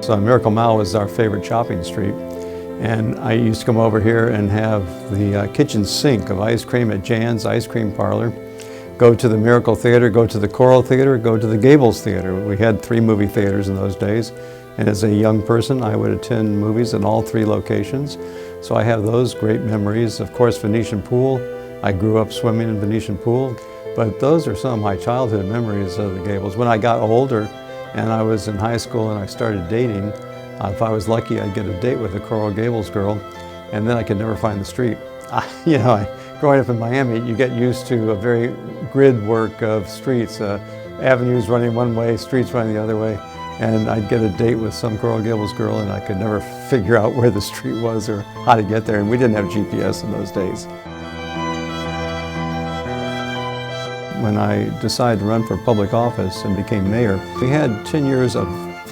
So Miracle Mile was our favorite shopping street. And I used to come over here and have the kitchen sink of ice cream at Jan's Ice Cream Parlor, go to the Miracle Theater, go to the Choral Theater, go to the Gables Theater. We had 3 movie theaters in those days. And as a young person, I would attend movies in all 3 locations. So I have those great memories. Of course, Venetian Pool. I grew up swimming in Venetian Pool. But those are some of my childhood memories of the Gables. When I got older and I was in high school and I started dating, if I was lucky, I'd get a date with a Coral Gables girl, and then I could never find the street. Growing up in Miami, you get used to a very grid work of streets, avenues running one way, streets running the other way, and I'd get a date with some Coral Gables girl and I could never figure out where the street was or how to get there, and we didn't have GPS in those days. When I decided to run for public office and became mayor, we had 10 years of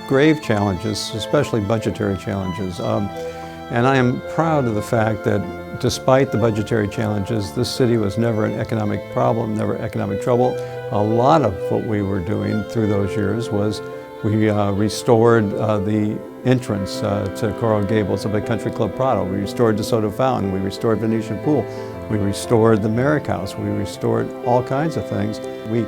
grave challenges, especially budgetary challenges. And I am proud of the fact that despite the budgetary challenges, this city was never an economic problem, never economic trouble. A lot of what we were doing through those years was we restored the entrance to Coral Gables up at Country Club Prado. We restored DeSoto Fountain. We restored Venetian Pool. We restored the Merrick House. We restored all kinds of things. We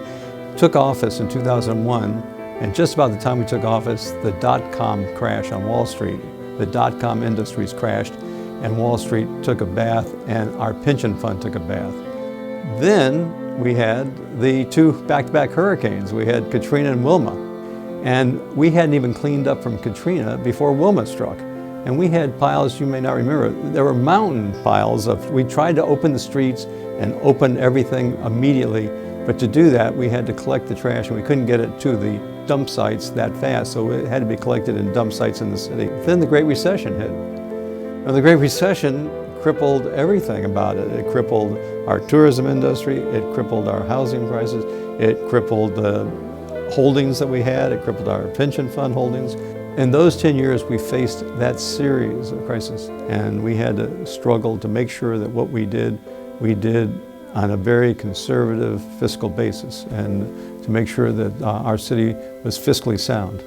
took office in 2001. And just about the time we took office, the dot-com crash on Wall Street, the dot-com industries crashed, and Wall Street took a bath, and our pension fund took a bath. Then we had the 2 back-to-back hurricanes. We had Katrina and Wilma. And we hadn't even cleaned up from Katrina before Wilma struck. And we had piles you may not remember. There were mountain piles we tried to open the streets and open everything immediately. But to do that, we had to collect the trash, and we couldn't get it to the dump sites that fast, so it had to be collected in dump sites in the city. Then the Great Recession hit. And the Great Recession crippled everything about it. It crippled our tourism industry, it crippled our housing prices, it crippled the holdings that we had, it crippled our pension fund holdings. In those 10 years, we faced that series of crises, and we had to struggle to make sure that what we did on a very conservative fiscal basis, and to make sure that our city was fiscally sound.